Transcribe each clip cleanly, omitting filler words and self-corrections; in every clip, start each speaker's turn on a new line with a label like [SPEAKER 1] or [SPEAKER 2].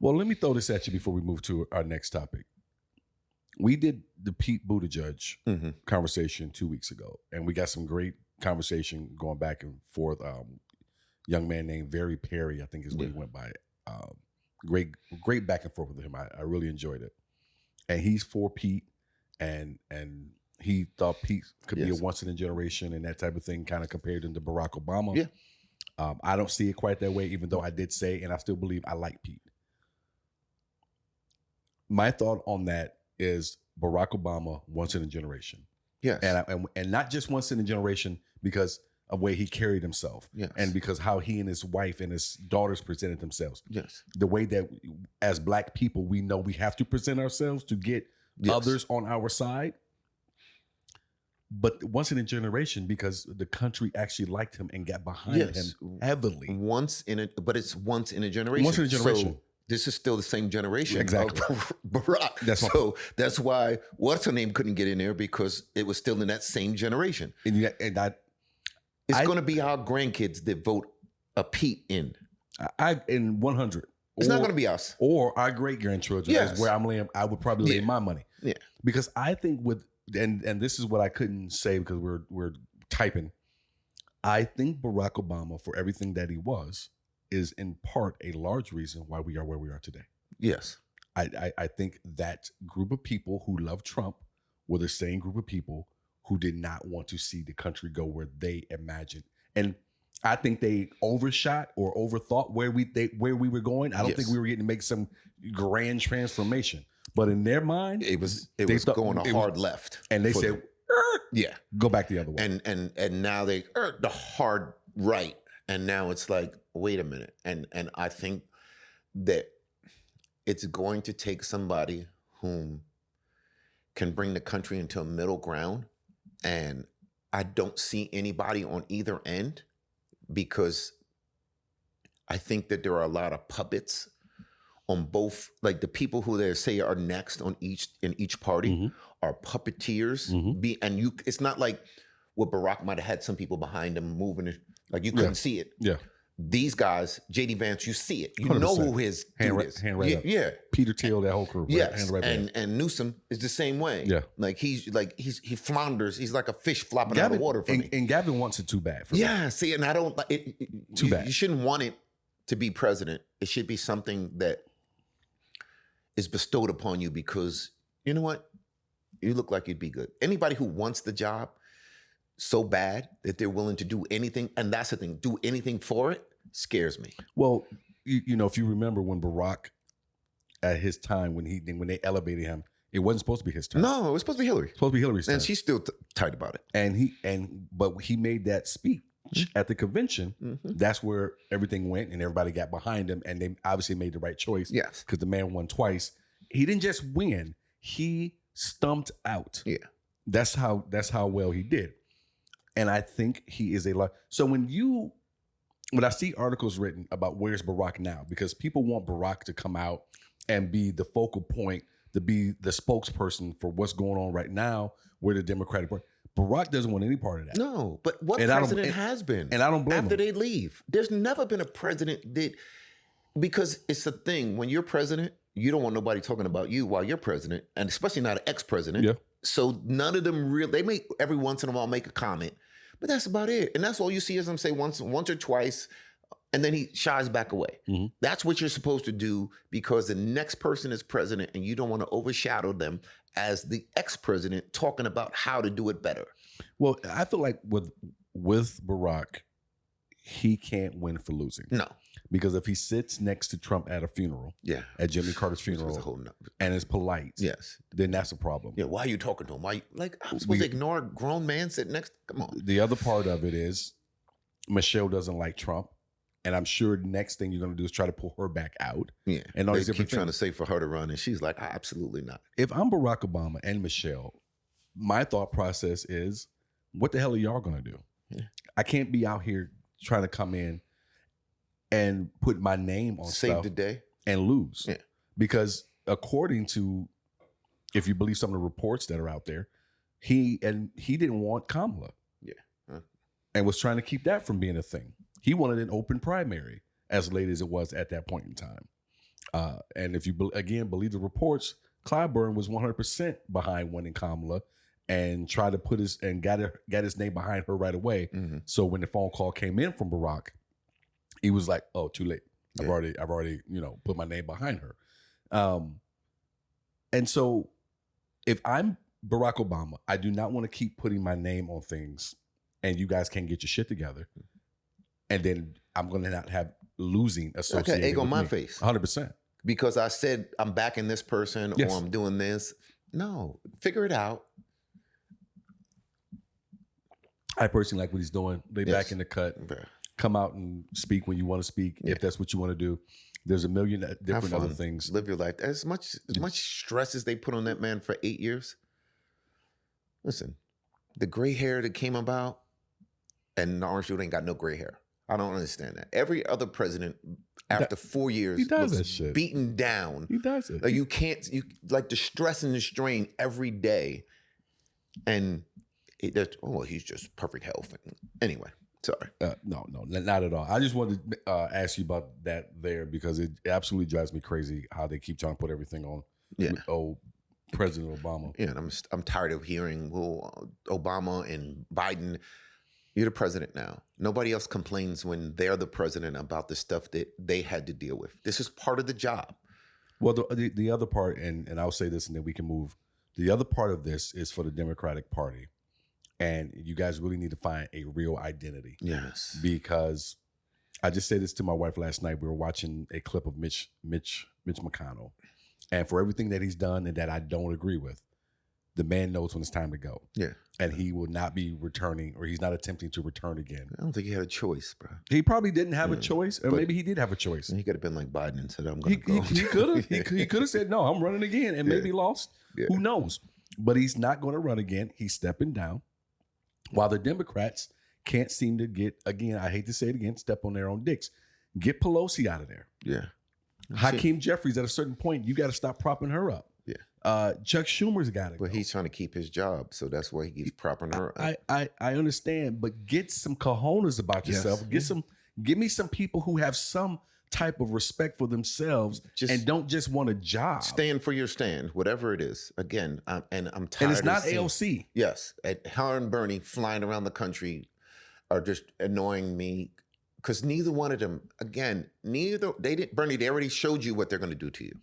[SPEAKER 1] Well, let me throw this at you before we move to our next topic. We did the Pete Buttigieg conversation 2 weeks ago, and we got some great conversation going back and forth. Young man named Very Perry, I think is what he went by. Great back and forth with him. I really enjoyed it. And he's for Pete, and he thought Pete could be a once in a generation and that type of thing, kind of compared him to Barack Obama. Yeah. I don't see it quite that way, even though I did say, and I still believe I like Pete. My thought on that is Barack Obama once in a generation. Yes. And not just once in a generation because of the way he carried himself. Yes. And because how he and his wife and his daughters presented themselves. Yes. The way that as Black people, we know we have to present ourselves to get others on our side. But once in a generation, because the country actually liked him and got behind him heavily.
[SPEAKER 2] But it's once in a generation.
[SPEAKER 1] Once in a generation.
[SPEAKER 2] So this is still the same generation of Barack. That's why what's her name couldn't get in there, because it was still in that same generation. It's going to be our grandkids that vote a Pete in.
[SPEAKER 1] In 100.
[SPEAKER 2] It's not going to be us.
[SPEAKER 1] Or our great grandchildren. Yes. Is where I'm laying. I would probably lay my money. Yeah. Because I think and this is what I couldn't say because we're typing. I think Barack Obama, for everything that he was, is in part a large reason why we are where we are today.
[SPEAKER 2] Yes.
[SPEAKER 1] I think that group of people who love Trump were the same group of people who did not want to see the country go where they imagined. And I think they overshot or overthought where we were going. I don't think we were getting to make some grand transformation. But in their mind,
[SPEAKER 2] it was going a hard left.
[SPEAKER 1] And they said, go back the other way.
[SPEAKER 2] And now they the hard right. And now it's like, wait a minute. And I think that it's going to take somebody whom can bring the country into a middle ground. And I don't see anybody on either end, because I think that there are a lot of puppets on both, like the people who they say are next in each party are puppeteers. It's not like what Barack might have had some people behind him moving it. Like you couldn't see it. Yeah. These guys, J.D. Vance, you see it. You 100%. Know who his dude is.
[SPEAKER 1] Hand right up.
[SPEAKER 2] Yeah.
[SPEAKER 1] Peter Thiel, that whole crew.
[SPEAKER 2] Yes. Right, and Newsom is the same way. Yeah. Like he flounders. He's like a fish flopping out of the water for me.
[SPEAKER 1] And Gavin wants it too bad for me.
[SPEAKER 2] Yeah. See, and I don't like it. Too bad. You shouldn't want it to be president. It should be something that is bestowed upon you because, you know what? You look like you'd be good. Anybody who wants the job so bad that they're willing to do anything, and that's the thing, do anything for it, scares me.
[SPEAKER 1] Well, you know, if you remember when Barack, at his time, when they elevated him, it wasn't supposed to be his turn.
[SPEAKER 2] No, it was supposed to be Hillary.
[SPEAKER 1] Supposed to be Hillary's turn.
[SPEAKER 2] And she's still tight about it.
[SPEAKER 1] But he made that speech at the convention. That's where everything went, and everybody got behind him, and they obviously made the right choice. Yes, because the man won twice. He didn't just win; he stumped out. Yeah, that's how well he did. And I think he is a lot. So when I see articles written about where's Barack now, because people want Barack to come out and be the focal point, to be the spokesperson for what's going on right now with the Democratic Party. Barack doesn't want any part of that.
[SPEAKER 2] No, but what president has been?
[SPEAKER 1] And I don't blame
[SPEAKER 2] after
[SPEAKER 1] him.
[SPEAKER 2] They leave. There's never been a president that, because it's a thing, when you're president, you don't want nobody talking about you while you're president, and especially not an ex-president. Yeah. So none of them they may every once in a while make a comment, but that's about it. And that's all you see is them say once or twice, and then he shies back away. That's what you're supposed to do, because the next person is president and you don't want to overshadow them as the ex-president talking about how to do it better.
[SPEAKER 1] Well, I feel like with Barack, he can't win for losing.
[SPEAKER 2] No.
[SPEAKER 1] Because if he sits next to Trump at a funeral, at Jimmy Carter's funeral, and is polite, then that's a problem.
[SPEAKER 2] Yeah, why are you talking to him? I'm supposed to ignore a grown man sitting next? Come on.
[SPEAKER 1] The other part of it is Michelle doesn't like Trump, and I'm sure the next thing you're going to do is try to pull her back out. Yeah, and all
[SPEAKER 2] they
[SPEAKER 1] these different
[SPEAKER 2] keep trying to say for her to run, and she's like, absolutely not.
[SPEAKER 1] If I'm Barack Obama and Michelle, my thought process is, what the hell are y'all going to do? Yeah. I can't be out here trying to come in and put my name on
[SPEAKER 2] save the day
[SPEAKER 1] and lose. Yeah. Because according to, if you believe some of the reports that are out there, he didn't want Kamala. Yeah. And was trying to keep that from being a thing. He wanted an open primary, as late as it was at that point in time. And if you believe the reports, Clyburn was 100% behind winning Kamala, and tried to put got his name behind her right away. Mm-hmm. So when the phone call came in from Barack, he was like, "Oh, too late. I've already put my name behind her." And so if I'm Barack Obama, I do not want to keep putting my name on things, and you guys can't get your shit together, and then I'm going to not have losing associated.
[SPEAKER 2] Okay, egg on my
[SPEAKER 1] me.
[SPEAKER 2] face,
[SPEAKER 1] 100%.
[SPEAKER 2] Because I said I'm backing this person or I'm doing this. No, figure it out.
[SPEAKER 1] I personally like what he's doing. They back in the cut. Okay. Come out and speak when you want to speak, if that's what you want to do. There's a million different other things.
[SPEAKER 2] Live your life. As much stress as they put on that man for 8 years. Listen, the gray hair that came about, and the orange dude ain't got no gray hair. I don't understand that. Every other president after 4 years was beaten down.
[SPEAKER 1] He does it.
[SPEAKER 2] Like you like the stress and the strain every day, and he's just perfect health. Anyway. Sorry.
[SPEAKER 1] No, not at all. I just wanted to ask you about that there, because it absolutely drives me crazy how they keep trying to put everything on President Obama.
[SPEAKER 2] Yeah, and I'm tired of hearing Obama and Biden. You're the president now. Nobody else complains when they're the president about the stuff that they had to deal with. This is part of the job.
[SPEAKER 1] Well, the other part, and I'll say this and then we can move. The other part of this is for the Democratic Party. And you guys really need to find a real identity.
[SPEAKER 2] Yes.
[SPEAKER 1] Because I just said this to my wife last night. We were watching a clip of Mitch McConnell. And for everything that he's done and that I don't agree with, the man knows when it's time to go.
[SPEAKER 2] Yeah.
[SPEAKER 1] And he will not be returning, or he's not attempting to return again.
[SPEAKER 2] I don't think he had a choice, bro.
[SPEAKER 1] He probably didn't have a choice, or maybe he did have a choice.
[SPEAKER 2] He could have been like Biden and said, I'm going to go.
[SPEAKER 1] He could have. He could have said, no, I'm running again, and maybe lost. Yeah. Who knows? But he's not going to run again. He's stepping down. While the Democrats can't seem to get, again, I hate to say it again, step on their own dicks. Get Pelosi out of there.
[SPEAKER 2] Yeah.
[SPEAKER 1] Hakeem Jeffries, at a certain point, you got to stop propping her up.
[SPEAKER 2] Yeah.
[SPEAKER 1] Chuck Schumer's got it.
[SPEAKER 2] But he's trying to keep his job, so that's why he keeps propping her up.
[SPEAKER 1] I understand, but get some cojones about yourself. Give me some people who have some type of respect for themselves and don't just want a job.
[SPEAKER 2] Stand for your stand, whatever it is. Again, I'm tired.
[SPEAKER 1] And it's not AOC.
[SPEAKER 2] Yes, Howard and Bernie flying around the country are just annoying me, because neither one of them. Again, Bernie. They already showed you what they're going to do to you.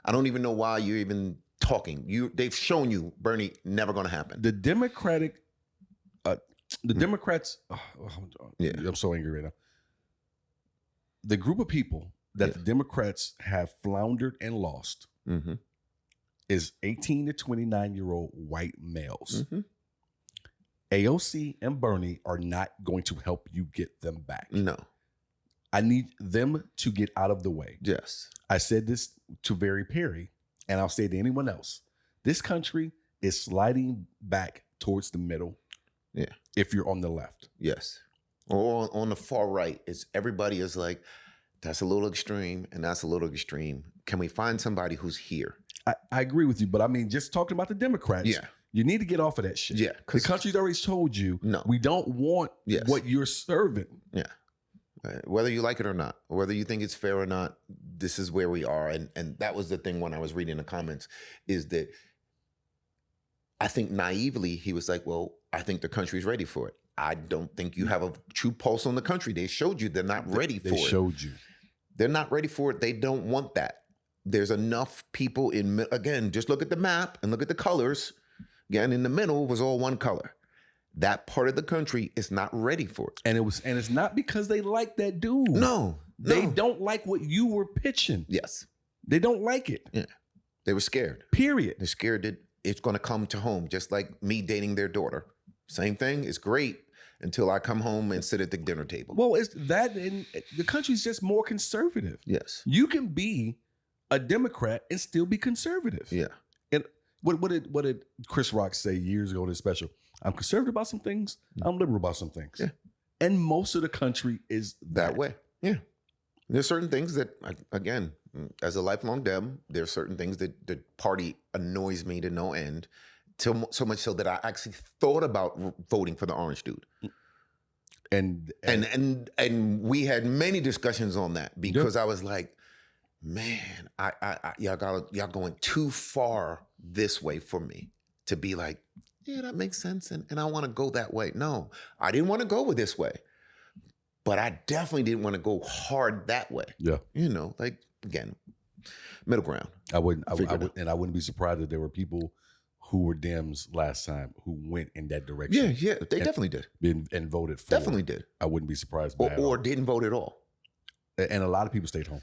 [SPEAKER 2] I don't even know why you're even talking. They've shown you, Bernie, never going to happen.
[SPEAKER 1] The Democrats. I'm so angry right now. The group of people that the Democrats have floundered and lost is 18 to 29-year-old white males. Mm-hmm. AOC and Bernie are not going to help you get them back.
[SPEAKER 2] No.
[SPEAKER 1] I need them to get out of the way.
[SPEAKER 2] Yes.
[SPEAKER 1] I said this to Barry Perry, and I'll say it to anyone else. This country is sliding back towards the middle.
[SPEAKER 2] Yeah.
[SPEAKER 1] If you're on the left.
[SPEAKER 2] Yes. Or on the far right, everybody is like, that's a little extreme and that's a little extreme. Can we find somebody who's here?
[SPEAKER 1] I agree with you, but I mean, just talking about the Democrats, you need to get off of that shit.
[SPEAKER 2] Yeah,
[SPEAKER 1] the country's already told you, no, we don't want what you're serving.
[SPEAKER 2] Yeah, whether you like it or not, or whether you think it's fair or not, this is where we are. And that was the thing when I was reading the comments, is that I think naively he was like, well, I think the country's ready for it. I don't think you have a true pulse on the country. They showed you they're not ready for it.
[SPEAKER 1] They showed you.
[SPEAKER 2] They're not ready for it. They don't want that. There's enough people again, just look at the map and look at the colors. Again, in the middle was all one color. That part of the country is not ready for it.
[SPEAKER 1] And it's not because they like that dude.
[SPEAKER 2] No.
[SPEAKER 1] They don't like what you were pitching.
[SPEAKER 2] Yes.
[SPEAKER 1] They don't like it.
[SPEAKER 2] Yeah. They were scared.
[SPEAKER 1] Period.
[SPEAKER 2] They're scared that it's going to come to home, just like me dating their daughter. Same thing. It's great until I come home and sit at the dinner table.
[SPEAKER 1] Well, it's that, and the country's just more conservative.
[SPEAKER 2] Yes.
[SPEAKER 1] You can be a Democrat and still be conservative.
[SPEAKER 2] Yeah.
[SPEAKER 1] And what did Chris Rock say years ago in his special? I'm conservative about some things. I'm liberal about some things.
[SPEAKER 2] Yeah.
[SPEAKER 1] And most of the country is that way.
[SPEAKER 2] Yeah. There's certain things that, again, as a lifelong Dem, there's certain things that the party annoys me to no end. So much so that I actually thought about voting for the orange dude. And we had many discussions on that, because I was like, man, y'all going too far this way for me to be like, yeah, that makes sense. And I want to go that way. No, I didn't want to go this way, but I definitely didn't want to go hard that way.
[SPEAKER 1] Yeah.
[SPEAKER 2] You know, like, again, middle ground.
[SPEAKER 1] I wouldn't be surprised if there were people who were Dems last time who went in that direction.
[SPEAKER 2] Yeah, they definitely did.
[SPEAKER 1] And voted for.
[SPEAKER 2] Definitely did.
[SPEAKER 1] I wouldn't be surprised by
[SPEAKER 2] or didn't vote at all.
[SPEAKER 1] And a lot of people stayed home.